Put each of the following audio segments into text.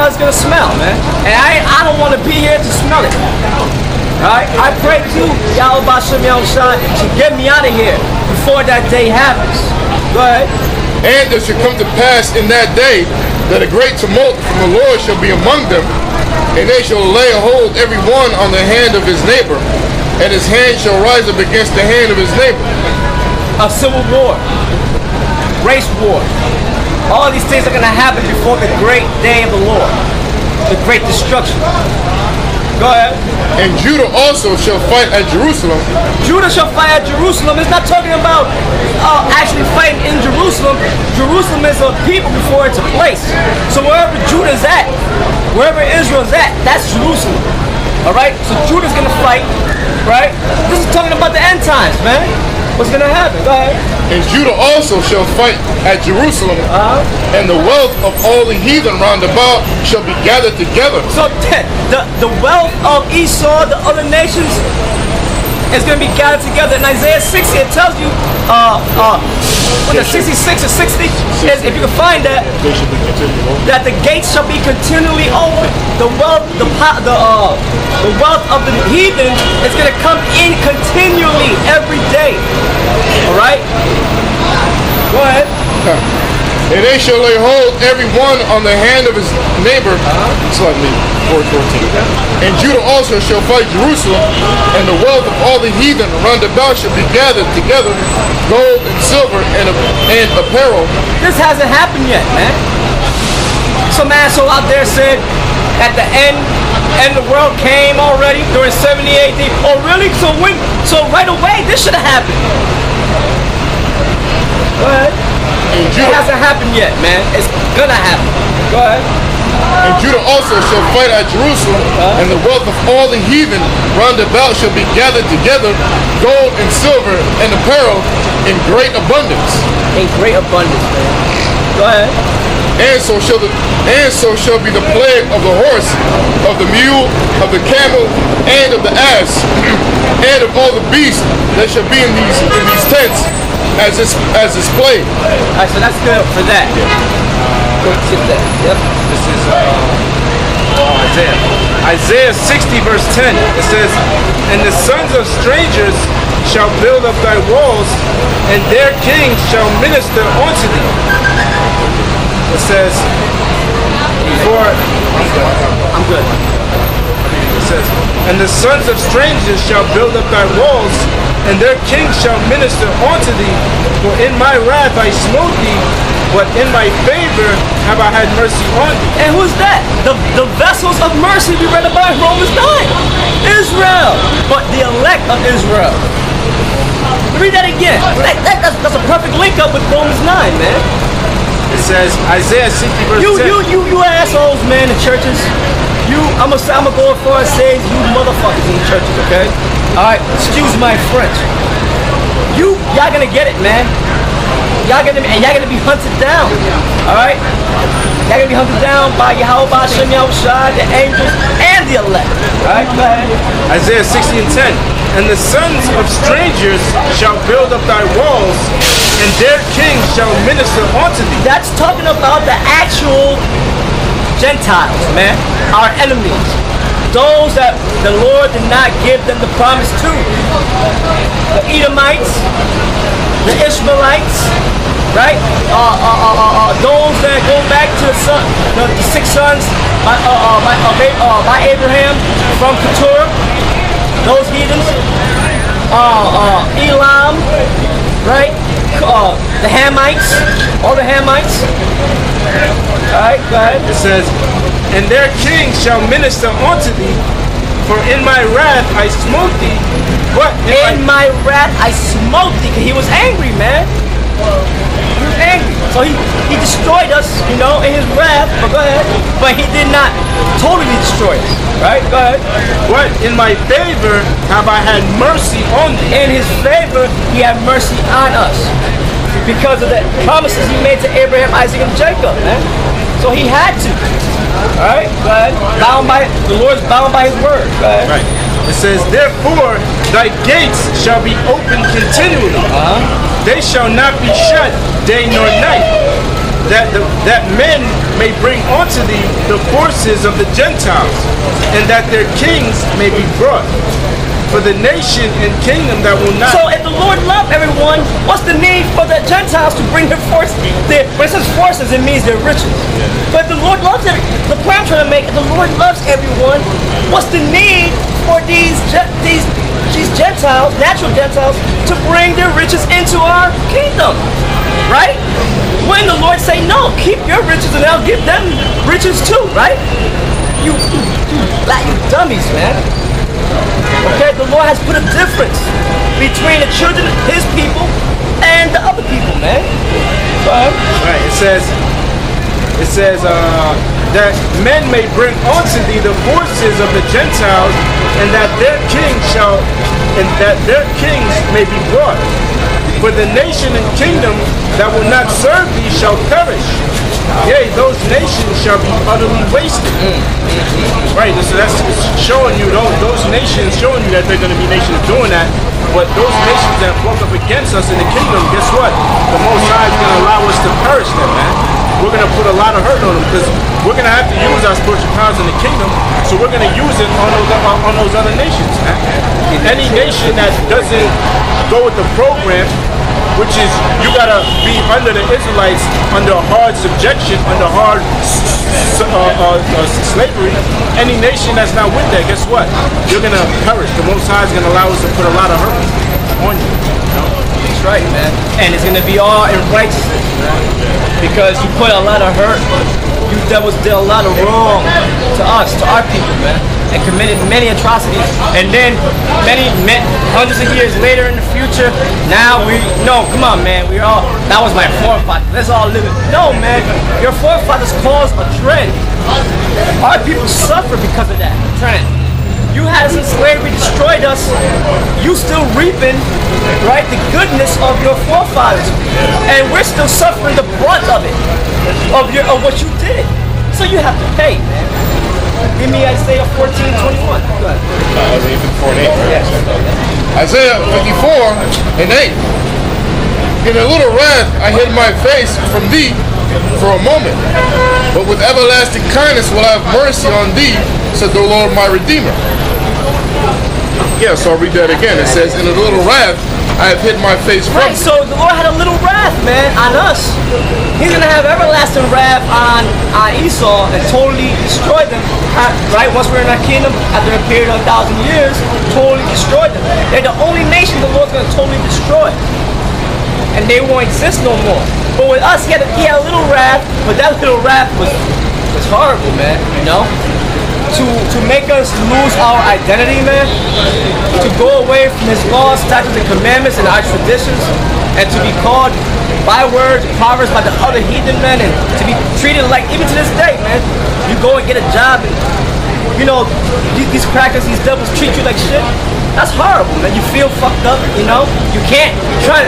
how it's gonna smell, man. And I don't want to be here to smell it. Alright? I pray to Yahweh Bashem Yahushua to get me out of here before that day happens. Go ahead. And it shall come to pass in that day that a great tumult from the Lord shall be among them, and they shall lay hold every one on the hand of his neighbor, and his hand shall rise up against the hand of his neighbor. A civil war, race war. All these things are going to happen before the great day of the Lord, the great destruction. Go ahead. And Judah also shall fight at Jerusalem. Judah shall fight at Jerusalem. It's not talking about actually fighting in Jerusalem. Jerusalem is a people before it's a place. So wherever Judah's at, wherever Israel's at, that's Jerusalem. Alright? So Judah's going to fight, right? This is talking about the end times, man. What's going to happen? Go ahead. And Judah also shall fight at Jerusalem, and the wealth of all the heathen round about shall be gathered together. So the wealth of Esau, the other nations, is going to be gathered together. In Isaiah 60, it tells you, 66 or 60, is, if you can find that, that the gates shall be continually open. The wealth of the heathen is going to come in continually every day. All right? Go ahead. And they shall lay hold every one on the hand of his neighbor. Slightly, 4:14. And Judah also shall fight Jerusalem, and the wealth of all the heathen round about shall be gathered together, gold and silver and apparel. This hasn't happened yet, man. Some asshole out there said at the end the world came already during 70 AD. Oh, really? So right away, this should have happened. Go ahead. It hasn't happened yet, man. It's gonna happen. Go ahead. And Judah also shall fight at Jerusalem, and the wealth of all the heathen round about shall be gathered together, gold and silver and apparel in great abundance. In great abundance, man. Go ahead. And so shall be the plague of the horse, of the mule, of the camel, and of the ass, and of all the beasts that shall be in these tents, as this plague. Alright, so that's good for that. Go sit that. Yep. This is Isaiah 60 verse 10. It says, and the sons of strangers shall build up thy walls, and their kings shall minister unto thee. It says, I'm good. It says, and the sons of strangers shall build up thy walls, and their kings shall minister unto thee. For in my wrath I smote thee, but in my favor have I had mercy on thee. And who's that? The vessels of mercy we read about in Romans 9. Israel. But the elect of Israel. Read that again. That's a perfect link up with Romans 9, man. It says, Isaiah 60 verse 10. You assholes, man, in churches. I'm gonna go as far as saying you motherfuckers in the churches, okay? Alright, excuse my French. Y'all gonna get it, man. Y'all gonna be hunted down. Alright? Y'all gonna be hunted down by Yahweh Bashem Yahushua, the angels, and the elect. Alright, go ahead. Isaiah 60 and 10. And the sons of strangers shall build up thy walls, and their kings shall minister unto thee. That's talking about the actual Gentiles, man. Our enemies. Those that the Lord did not give them the promise to. The Edomites, the Ishmaelites, right? Those that go back to the 6 sons by Abraham from Keturah. Those heathens. Elam, right? The Hamites, all the Hamites. Alright, go ahead. It says, and their kings shall minister unto thee, for in my wrath I smote thee. What? In my wrath I smote thee, because he was angry, man. He was angry. So he destroyed us, in his wrath. But go ahead. But he did not totally destroy us. Right? Go ahead. What? In my favor have I had mercy on thee. In his favor he had mercy on us. Because of the promises he made to Abraham, Isaac, and Jacob, man. So he had to. Alright? Go ahead. The Lord's bound by his word. Go ahead. Right. It says, therefore thy gates shall be open continually. They shall not be shut day nor night, that men may bring unto thee the forces of the Gentiles, and that their kings may be brought. For the nation and kingdom that will not. So if the Lord loved everyone, what's the need for the Gentiles to bring their forces? When it says forces, it means their riches. But if the Lord loves everyone, the point I'm trying to make, if the Lord loves everyone, what's the need for these Gentiles, natural Gentiles, to bring their riches into our kingdom? Right? When the Lord say, no, keep your riches and I'll give them riches too, right? You dummies, man. Okay, the Lord has put a difference between the children, his people, and the other people, man. Right, it says that men may bring unto thee the forces of the Gentiles, and that their kings may be brought. For the nation and kingdom that will not serve thee shall perish. Yea, those nations shall be utterly wasted. Right, so that's showing you, those nations, showing you that they're going to be nations doing that. But those nations that broke up against us in the kingdom, guess what? The Most High is going to allow us to perish them, man. We're going to put a lot of hurt on them because we're going to have to use our spiritual powers in the kingdom. So we're going to use it on those other nations, man. Any nation that doesn't go with the program, which is you gotta be under the Israelites, under hard subjection, under hard slavery. Any nation that's not with that, guess what? You're gonna perish. The Most High is gonna allow us to put a lot of hurt on you. That's right, man. And it's gonna be all in righteousness, man. Because you put a lot of hurt, you devils did a lot of wrong to us, to our people, man. And committed many atrocities, and then hundreds of years later in the future, now come on, man, that was my forefathers, let's all live it. No, man, your forefathers caused a trend. Our people suffer because of that trend. You had us in slavery, destroyed us, you still reaping, right, the goodness of your forefathers, and we're still suffering the brunt of it, of what you did. So you have to pay, man. Give me Isaiah 14:21. Go ahead. Isaiah 54 and 8. Yes. Isaiah 54 and 8. In a little wrath I hid my face from thee for a moment, but with everlasting kindness will I have mercy on thee, said the Lord my Redeemer. Yeah, so I'll read that again. It says, in a little wrath I have hid my face from Right, so the Lord had a little wrath, man, on us. He's going to have everlasting wrath on Esau and totally destroy them. Right, once we're in our kingdom, after a period of 1,000 years, totally destroy them. They're the only nation the Lord's going to totally destroy. And they won't exist no more. But with us, he had a little wrath, but that little wrath was horrible, man, you know? To make us lose our identity, man, to go away from his laws, statutes, and commandments and our traditions, and to be called bywords, proverbs by the other heathen men, and to be treated like, even to this day, man, you go and get a job, and these crackers, these devils treat you like shit. That's horrible, man. You feel fucked up, you know? You can't. You're trying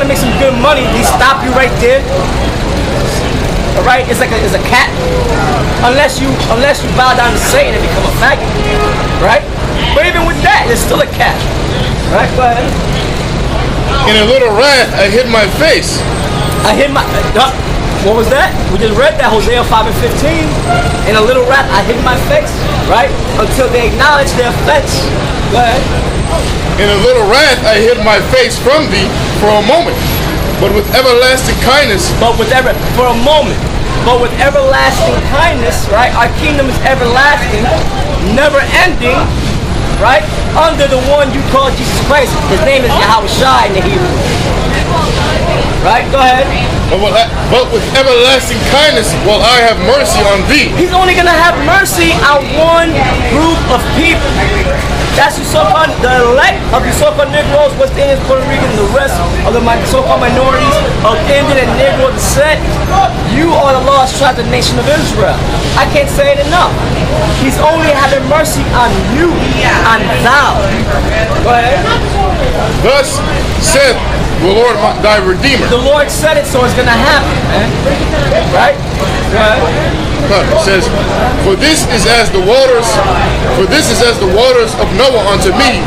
to make some good money, they stop you right there. Alright, it's a cat. Unless you bow down to Satan and become a faggot. Right? But even with that, it's still a cat. Right? Go ahead. In a little wrath I hid my face. What was that? We just read that, Hosea 5 and 15. In a little wrath I hid my face. Right? Until they acknowledge their offense. Go ahead. In a little wrath I hid my face from thee for a moment, but with everlasting kindness. For a moment. But with everlasting kindness, right? Our kingdom is everlasting, never ending, right? Under the one you call Jesus Christ. His name is Yahweh Shai in the Hebrew. Right? Go ahead. But with everlasting kindness will I have mercy on thee. He's only going to have mercy on one group of people. That's the so-called, the elect of the so-called Negroes, West Indians, Puerto Ricans, and the rest of the so-called minorities of Indian and Negro descent. You are the lost tribe of the nation of Israel. I can't say it enough. He's only having mercy on you, on thou. Go ahead. Thus said the Lord thy Redeemer. The Lord said it, so it's going to happen, man. Right? Go ahead. It says, for this is as the waters of Noah unto me.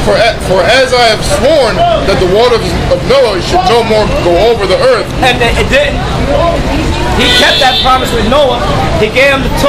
For as I have sworn that the waters of Noah should no more go over the earth. And it didn't. He kept that promise with Noah. He gave him the Torah.